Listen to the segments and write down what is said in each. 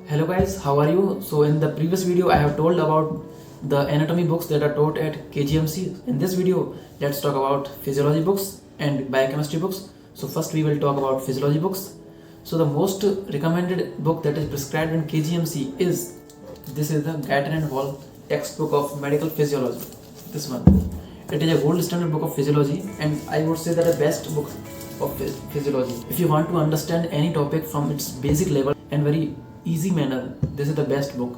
Hello guys, how are you? So in the previous video I have told about the anatomy books that are taught at KGMC. In this video let's talk about physiology books and biochemistry books. So first we will talk about physiology books. So the most recommended book that is prescribed in KGMC is this is the Guyton and Hall textbook of medical physiology. This one. It is a gold standard book of physiology and I would say that a best book of physiology. If you want to understand any topic from its basic level and very easy manner, this is the best book.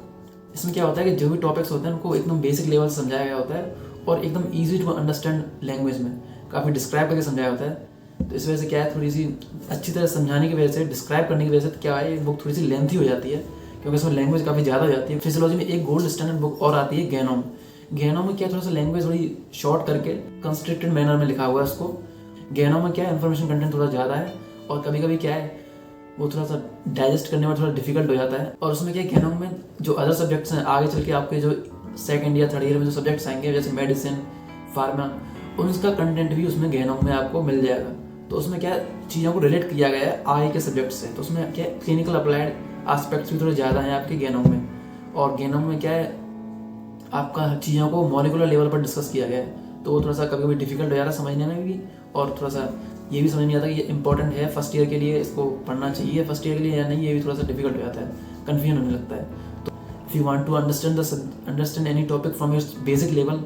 इसमें क्या होता है कि जो भी topics होते हैं उनको एकदम बेसिक लेवल से समझाया गया होता है और एकदम इजी टू अंडरस्टैंड लैंग्वेज में काफ़ी डिस्क्राइब करके समझाया होता है। तो इस वजह से क्या है, थोड़ी सी अच्छी तरह समझाने की वजह से, डिस्क्राइब करने की वजह से क्या है, ये बुक थोड़ी सी लेंथी हो जाती है क्योंकि इसमें लैंग्वेज काफ़ी ज़्यादा हो जाती है। फिजियोलॉजी में एक गोल्ड स्टैंडर्ड बुक और आती है गैनोम। गैनोम में क्या थोड़ा सा लैंग्वेज थोड़ी शॉर्ट करके कंस्ट्रक्टेड मैनर में लिखा हुआ है उसको। गैनोम में क्या है, इन्फॉर्मेशन कंटेंट थोड़ा ज़्यादा है और कभी कभी क्या है वो थोड़ा सा डाइजेस्ट करने में थोड़ा डिफिकल्ट हो जाता है। और उसमें क्या गैनोम में जो अदर सब्जेक्ट्स हैं आगे चल के आपके जो सेकंड या थर्ड ईयर में जो सब्जेक्ट्स आएंगे जैसे मेडिसिन, फार्मा, उनका कंटेंट भी उसमें गैनोम में आपको मिल जाएगा। तो उसमें क्या चीज़ों को रिलेट किया गया है आगे के सब्जेक्ट से। तो उसमें क्या क्लिनिकल अप्लाइड एस्पेक्ट्स भी थोड़े ज़्यादा हैं आपके गैनोम में। और गैनोम में क्या है, आपका चीज़ों को मॉलिकुलर लेवल पर डिस्कस किया गया है, तो वो थोड़ा सा कभी कभी डिफिकल्ट हो जाता है समझने में भी, और थोड़ा सा ये भी समझ नहीं आता कि ये इंपॉर्टेंट है फर्स्ट ईयर के लिए, इसको पढ़ना चाहिए फर्स्ट ईयर के लिए या नहीं, ये भी थोड़ा सा डिफिकल्ट हो जाता है, कन्फ्यूजन होने लगता है। तो if you want to understand any topic from your basic level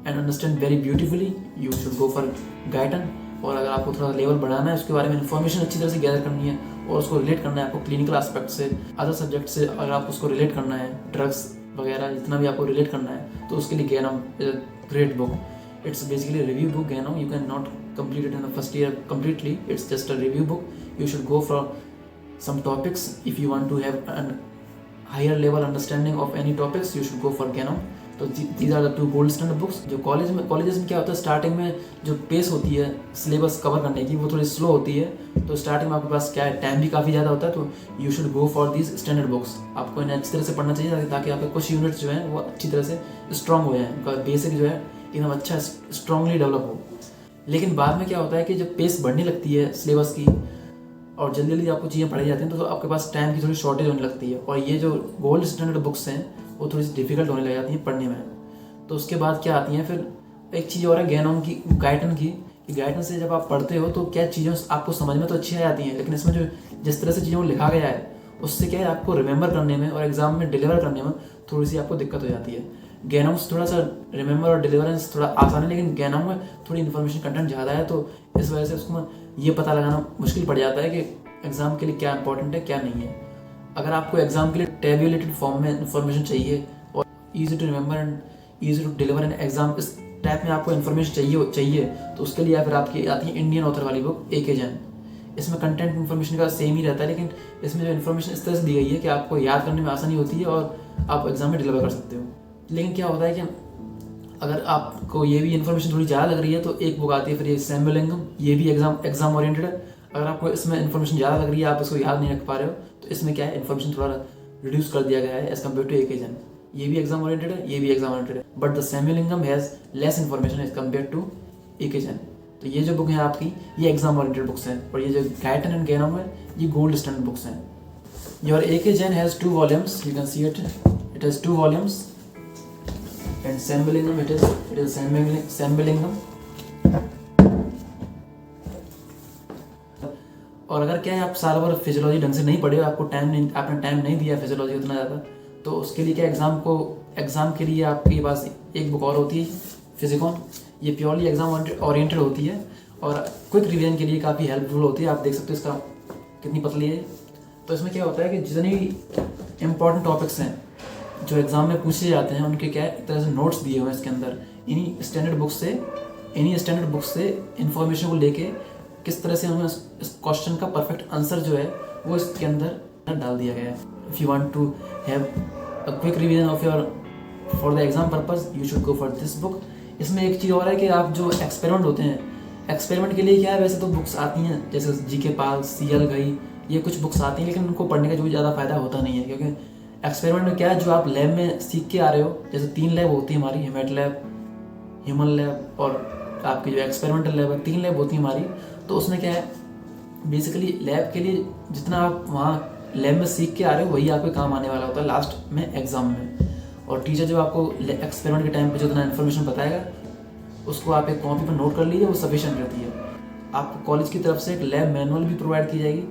and understand very beautifully, you should go for Guyton. और अगर आपको थोड़ा लेवल बढ़ाना है, उसके बारे में इन्फॉर्मेशन अच्छी तरह से गैदर करनी है और उसको रिलेट करना है आपको क्लिनिकल एस्पेक्ट से, अदर सब्जेक्ट से, अगर आप उसको रिलेट करना है, ड्रग्स वगैरह जितना भी आपको रिलेट करना है, तो उसके लिए Ganong is a great book. It's basically a review book, Gano. You cannot complete it in the first year completely. It's just a review book. You should go for some topics. If you want to have a higher level understanding of any topics, you should go for Gano. तो these are the two gold standard books. जो colleges में क्या होता है, starting में जो pace होती है सिलेबस कवर करने की वो थोड़ी स्लो होती है। तो स्टार्टिंग में आपके पास क्या है, टाइम भी काफ़ी ज़्यादा होता है। तो you should go for these standard books. आपको इन्हें अच्छी तरह से पढ़ना चाहिए ताकि आपके कुछ यूनिट्स जो हैं वो अच्छी तरह से स्ट्रॉन्ग हो जाए, उनका बेसिक जो है एकदम अच्छा स्ट्रांगली डेवलप हो। लेकिन बाद में क्या होता है कि जब पेस बढ़ने लगती है सिलेबस की और जल्दी जल्दी आपको चीज़ें पढ़ाई जाती हैं, तो आपके पास टाइम की थोड़ी शॉर्टेज होने लगती है और ये जो गोल्ड स्टैंडर्ड बुक्स हैं वो थोड़ी सी डिफिकल्ट होने लग जाती हैं पढ़ने में। तो उसके बाद क्या आती हैं, फिर एक चीज़ और है गैनोम की, गाइटन की। गाइटन से जब आप पढ़ते हो तो क्या चीज़ें आपको समझ में तो अच्छी आ जाती हैं, लेकिन इसमें जो जिस तरह से चीज़ों को लिखा गया है उससे क्या है, आपको रिमेंबर करने में और एग्जाम में डिलीवर करने में थोड़ी सी आपको दिक्कत हो जाती है। गैनोम से थोड़ा सा रिमेंबर और डिलीवरेंस थोड़ा आसान है, लेकिन गैनोम में थोड़ी इन्फॉर्मेशन कंटेंट ज़्यादा है, तो इस वजह से उसको ये पता लगाना मुश्किल पड़ जाता है कि एग्ज़ाम के लिए क्या इंपॉर्टेंट है क्या नहीं है। अगर आपको एग्ज़ाम के लिए टेबुलेटेड फॉर्म में इन्फॉर्मेशन चाहिए और easy to remember and easy to deliver in exam, इस टाइप में आपको इन्फॉर्मेशन चाहिए तो उसके लिए फिर आपकी आती है इंडियन ऑथर वाली बुक ए के जैन। इसमें कंटेंट इन्फॉर्मेशन का सेम ही रहता है, लेकिन इसमें जो इन्फॉर्मेशन इस तरह से दी गई है कि आपको याद करने में आसानी होती है और आप एग्जाम में डिलीवर कर सकते हो। लेकिन क्या होता है कि अगर आपको ये भी इन्फॉर्मेशन थोड़ी ज़्यादा लग रही है तो एक बुक आती है फिर ये सैम्बलिंगम, ये भी एग्जाम ओरिएंटेड है। अगर आपको इसमें इन्फॉर्मेशन ज़्यादा लग रही है, आप इसको याद नहीं रख पा रहे हो, तो इसमें क्या है, इन्फॉर्मेशन थोड़ा रिड्यूस कर दिया गया है as compare to A K Jain. ये भी एग्जाम ओरिएंटेड है, ये भी एग्जाम ओरिएंटेड है, but the Sembulingam has less information as compare to A K Jain. तो ये जो बुक है आपकी, ये एग्जाम ओरिएंटेड बुक्स हैं और ये जो गाइटन एंड गैनोम है ये गोल्ड स्टैंडर्ड बुक्स हैं। Your A K Jain has 2 volumes, you can see it has 2 volumes, and Sambylingam it is Sambylingam। और अगर क्या है, आप साल भर फिजियोलॉजी ढंग से नहीं पढ़े, आपको आपने टाइम नहीं दिया फिजियोलॉजी उतना ज़्यादा, तो उसके लिए क्या एग्ज़ाम के लिए आपके पास एक बुक और होती है फिजिकॉन। ये प्योरली एग्जाम ओरिएंटेड होती है और क्विक रिवीजन के लिए काफ़ी हेल्पफुल होती है। आप देख सकते हो इसका कितनी पतली है। तो इसमें क्या होता है कि जितने भी इम्पोर्टेंट टॉपिक्स हैं जो एग्ज़ाम में पूछे जाते हैं, उनके क्या एक तरह से नोट्स दिए हुए हैं इसके अंदर। इन्हीं स्टैंडर्ड बुक्स से इन्फॉर्मेशन को लेके किस तरह से हमें इस क्वेश्चन का परफेक्ट आंसर जो है वो इसके अंदर डाल दिया गया है। If you want to have a quick revision of your for the exam purpose, you should go for this book. इसमें एक चीज़ और है कि आप जो एक्सपेरिमेंट होते हैं, एक्सपेरिमेंट के लिए क्या है, वैसे तो बुक्स आती हैं जैसे जीके पाल, CL गई, ये कुछ बुक्स आती हैं, लेकिन उनको पढ़ने का जो ज़्यादा फायदा होता नहीं है, क्योंकि एक्सपेरिमेंट में क्या है, जो आप लैब में सीख के आ रहे हो, जैसे 3 लैब होती है हमारी, हेमेट लैब, ह्यूमन लैब और आपकी जो एक्सपेरिमेंटल लैब है, 3 लैब होती है हमारी। तो उसमें क्या है, बेसिकली लैब के लिए जितना आप वहाँ लैब में सीख के आ रहे हो वही आपके काम आने वाला होता है लास्ट में एग्जाम में। और टीचर जब आपको एक्सपेरिमेंट के टाइम पे जो इतना इन्फॉर्मेशन बताएगा उसको आप एक कॉपी पर नोट कर लीजिए, वो सफिशिएंट रहती है। आपको कॉलेज की तरफ से एक लैब मैनुअल भी प्रोवाइड की जाएगी,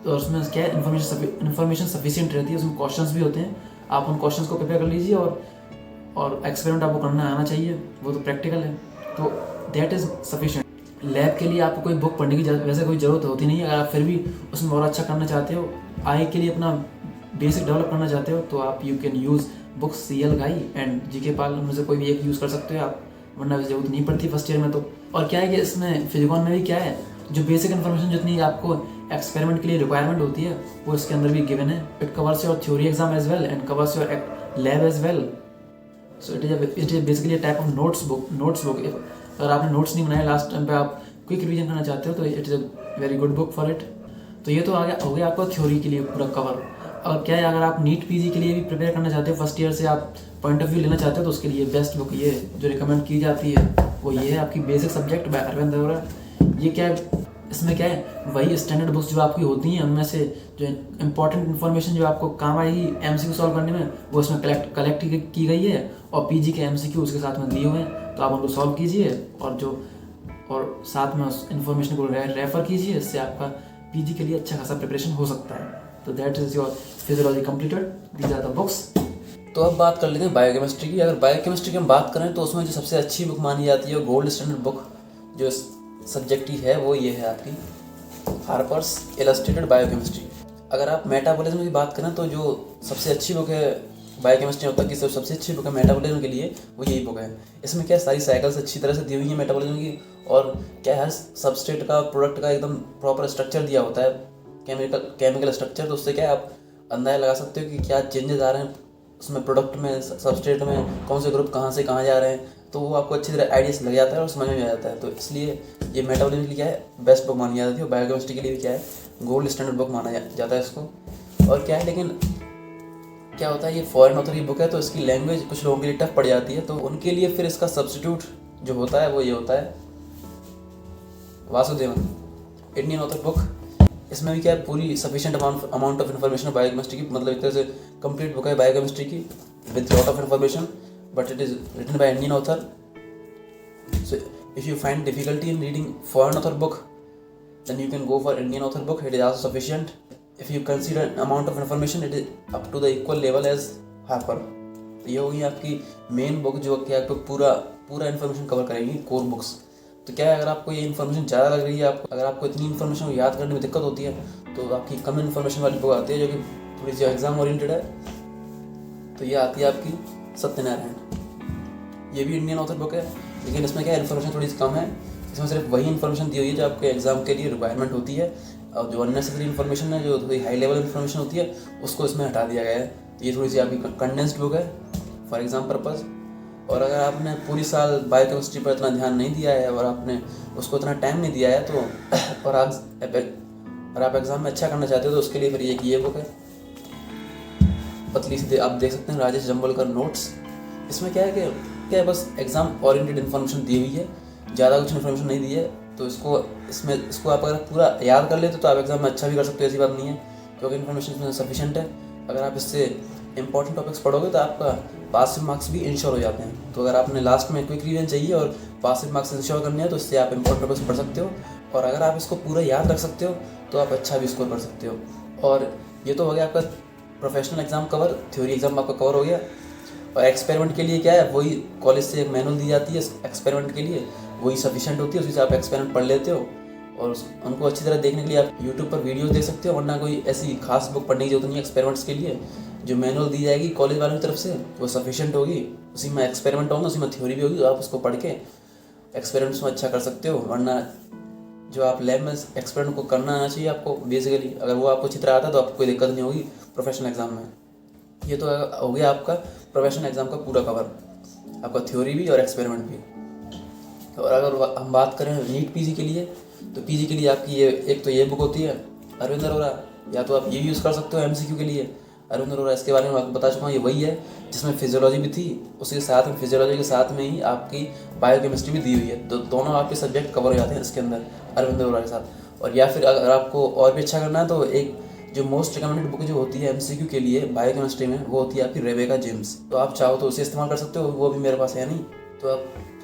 तो उसमें क्या है इन्फॉर्मेशन सफिशिएंट रहती है। उसमें क्वेश्चंस भी होते हैं, आप उन क्वेश्चंस को प्रिपेयर कर लीजिए। और एक्सपेरिमेंट आपको करना आना चाहिए, वो तो प्रैक्टिकल है, तो दैट इज़ सफिशिएंट। लैब के लिए आपको कोई बुक पढ़ने की वैसे कोई ज़रूरत होती नहीं है। अगर आप फिर भी उसमें और अच्छा करना चाहते हो, आई के लिए अपना बेसिक डेवलप करना चाहते हो, तो आप you can use books CL गाई एंड GK पाल में से कोई भी एक यूज़ कर सकते हो आप, वरना जरूरत नहीं पड़ती फर्स्ट ईयर में तो। और क्या है कि इसमें फिजिकॉन में भी क्या है, जो बेसिक इन्फॉर्मेशन जितनी आपको एक्सपेरिमेंट के लिए रिक्वायरमेंट होती है वो इसके अंदर भी गिवन है। It covers your theory exam as well and covers your lab as well. So it is basically a type of notes book. अगर आपने नोट्स नहीं बनाए लास्ट टाइम पे, आप क्विक रिवीजन करना चाहते हो, तो it is a very good book for it. तो ये तो हो गया आपका थ्योरी के लिए पूरा कवर। और क्या है, अगर आप नीट PG के लिए भी प्रिपेयर करना चाहते हो, फर्स्ट ईयर से आप पॉइंट ऑफ व्यू लेना चाहते हो, तो उसके लिए बेस्ट बुक ये जो रिकमेंड की जाती है वो ये है आपकी basic subject by Arvind Arora. ये क्या है, इसमें क्या है, वही स्टैंडर्ड बुक्स जो आपकी होती हैं उनमें से जो इंपॉर्टेंट इन्फॉर्मेशन जो आपको काम आएगी MCQ सॉल्व करने में, वो इसमें कलेक्ट की गई है। और PG के MCQ उसके साथ में दिए हुए हैं, तो आप उनको सॉल्व कीजिए और साथ में उस इन्फॉर्मेशन को रेफर कीजिए। इससे आपका PG के लिए अच्छा खासा प्रिपरेशन हो सकता है। तो that is your physiology completed, these are the books. तो अब बात कर लेते हैं बायोकेमिस्ट्री की। अगर बायोकेमिस्ट्री की हम बात करें तो उसमें जो सबसे अच्छी बुक मानी जाती है, गोल्ड स्टैंडर्ड बुक जो सब्जेक्ट की है, वो ये है आपकी हार्पर्स इलस्ट्रेटेड बायोकेमिस्ट्री। अगर आप मेटाबॉलिज्म की बात करें तो जो सबसे अच्छी बुक है बायोकेमिस्ट्री अब तक की सबसे अच्छी बुक है मेटाबॉलिज्म के लिए, वो यही बुक है। इसमें क्या सारी साइकिल्स अच्छी तरह से दी हुई है मेटाबॉलिज्म की, और क्या हर सबस्ट्रेट का प्रोडक्ट का एकदम प्रॉपर स्ट्रक्चर दिया होता है, केमिकल स्ट्रक्चर। तो उससे क्या है, आप अंदाजा लगा सकते हो कि क्या चेंजेस आ रहे हैं उसमें, प्रोडक्ट में, सबस्ट्रेट में, कौन से ग्रुप कहाँ से कहाँ जा रहे हैं। तो वो आपको अच्छी तरह आइडियाज लग जाता है और समझ में आ जाता है। तो इसलिए ये मेटाबॉलिज्म के लिए क्या है, बेस्ट बुक मानी जाती है। बायोकेमिस्ट्री के लिए भी क्या है, गोल्ड स्टैंडर्ड बुक माना जाता है इसको। और क्या है, लेकिन क्या होता है, ये फॉरेन ऑथर की बुक है, तो इसकी लैंग्वेज कुछ लोगों के लिए टफ पड़ जाती है। तो उनके लिए फिर इसका सब्स्टिट्यूट जो होता है वो ये होता है वासुदेवन, इंडियन ऑथर बुक। इसमें भी क्या है, पूरी sufficient amount of information biochemistry की, मतलब एक तरह से कंप्लीट बुक है बायोकेमिस्ट्री की with lot of information, but it is written by Indian author. So if you find difficulty in reading foreign author book, then you can go for Indian author book. It is also sufficient. If you consider amount of information, it is up to the equal level as Harper. ये होगी आपकी main book जो कि आपको पूरा information cover करेगी, core books. तो क्या है, अगर आपको ये इन्फॉर्मेशन ज़्यादा लग रही है, अगर आपको इतनी इन्फॉर्मेशन को याद करने में दिक्कत होती है, तो आपकी कम इन्फॉर्मेशन वाली बुक आती है जो कि थोड़ी सी एग्जाम ओरिएंटेड है। तो ये आती है आपकी सत्यनारायण। ये भी इंडियन ऑथर बुक है, लेकिन इसमें क्या इन्फॉर्मेशन थोड़ी सी कम है। इसमें सिर्फ वही इन्फॉर्मेशन दी हुई है जो आपके एग्जाम के लिए रिक्वायरमेंट होती है, और जो अननेसेसरी इन्फॉर्मेशन है, जो थोड़ी हाई लेवल इन्फॉर्मेशन होती है, उसको इसमें हटा दिया गया है। तो ये थोड़ी सी आपकी कंडेंस्ड बुक है फॉर एग्जाम पर्पज़। और अगर आपने पूरी साल बायोकेमिस्ट्री पर इतना ध्यान नहीं दिया है और आपने उसको इतना टाइम नहीं दिया है, तो और आप एग्ज़ाम में अच्छा करना चाहते हो, तो उसके लिए फिर ये बुक है, पतली सी आप देख सकते हैं, राजेश जम्बलकर नोट्स। इसमें क्या है बस एग्ज़ाम ओरिएंटेड इन्फॉर्मेशन दी हुई है, ज़्यादा कुछ इन्फॉर्मेशन नहीं दी है। तो इसको आप अगर पूरा याद कर लेते तो आप एग्जाम में अच्छा भी कर सकते हो, ऐसी बात नहीं है, क्योंकि इन्फॉर्मेशन इसमें सफिशिएंट है। अगर आप इससे इंपॉर्टेंट टॉपिक्स पढ़ोगे तो आपका पासिंग मार्क्स भी इंश्योर हो जाते हैं। तो अगर आपने लास्ट में क्विक रिवीजन चाहिए और पासिंग मार्क्स इंश्योर करने हैं, तो इससे आप इंपॉर्टेंट टॉपिक्स पढ़ सकते हो। और अगर आप इसको पूरा याद रख सकते हो तो आप अच्छा भी स्कोर कर सकते हो। और ये तो हो गया आपका professional exam cover, theory exam आपका कवर हो गया। और एक्सपेरिमेंट के लिए क्या है, वही कॉलेज से एक मैनुअल दी जाती है एक्सपेरिमेंट के लिए, वही सफिशिएंट होती है, उसी से आप एक्सपेरिमेंट पढ़ लेते हो। और उनको अच्छी तरह देखने के लिए आप यूट्यूब पर वीडियोस देख सकते हो, वरना कोई ऐसी खास बुक पढ़ने की जरूरत नहीं है एक्सपेरिमेंट्स के लिए। जो मैनुअल दी जाएगी कॉलेज वालों की तरफ से वो सफिशिएंट होगी, उसी में एक्सपेरिमेंट होंगे, उसी में थ्योरी भी होगी, तो आप उसको पढ़ के एक्सपेरिमेंट्स में अच्छा कर सकते हो। वरना जो आप लैब में एक्सपेरिमेंट को करना आना चाहिए आपको बेसिकली, अगर वो आपको अच्छी तरह आता है तो आपको कोई दिक्कत नहीं होगी प्रोफेशनल एग्जाम में। ये तो हो गया आपका प्रोफेशनल एग्जाम का पूरा कवर, आपका थ्योरी भी और एक्सपेरिमेंट भी। और अगर हम बात करें नीट PG के लिए, तो PG के लिए आपकी एक तो ये बुक होती है अरविंद अरोड़ा, या तो आप ये यूज़ कर सकते हो MCQ के लिए अरविंद अरोड़ा। इसके बारे में आपको बता चुका हूँ, ये वही है जिसमें फिजियोलॉजी भी थी, उसके साथ में फिजियोलॉजी के साथ में ही आपकी बायोकेमिस्ट्री भी दी हुई है। तो दोनों आपके सब्जेक्ट कवर हो जाते हैं इसके अंदर अरविंद अरोड़ा के साथ। और या फिर अगर आपको और भी अच्छा करना है तो एक जो मोस्ट रिकमेंडेड बुक जो होती है एमसीक्यू के लिए बायोकेमिस्ट्री में, वो होती है आपकी रेबेका जेम्स। तो आप चाहो तो उसे इस्तेमाल कर सकते हो, वो भी मेरे पास है नहीं। तो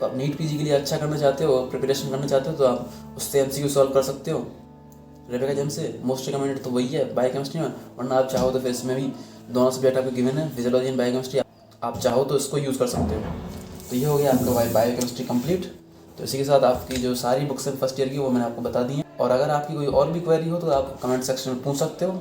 आप नीट पीजी के लिए अच्छा करना चाहते हो, प्रिपरेशन करना चाहते हो, तो आप उससे एमसीक्यू सॉल्व कर सकते हो रेबेका जेम्स से। मोस्ट रिकमेंडेड तो वही है बायोकेमिस्ट्री में, वरना आप चाहो तो फिर इसमें भी दोनों सब्जेक्ट आपको गिवन है, फिजियोलॉजी एंड बायोकेमिस्ट्री, आप चाहो तो इसको यूज़ कर सकते हो। तो ये हो गया आपका बायोकेमिस्ट्री कंप्लीट। तो इसी के साथ आपकी जो सारी बुक्स हैं फर्स्ट ईयर की वो मैंने आपको बता दी हैं। और अगर आपकी कोई और भी क्वेरी हो तो आप कमेंट सेक्शन में पूछ सकते हो।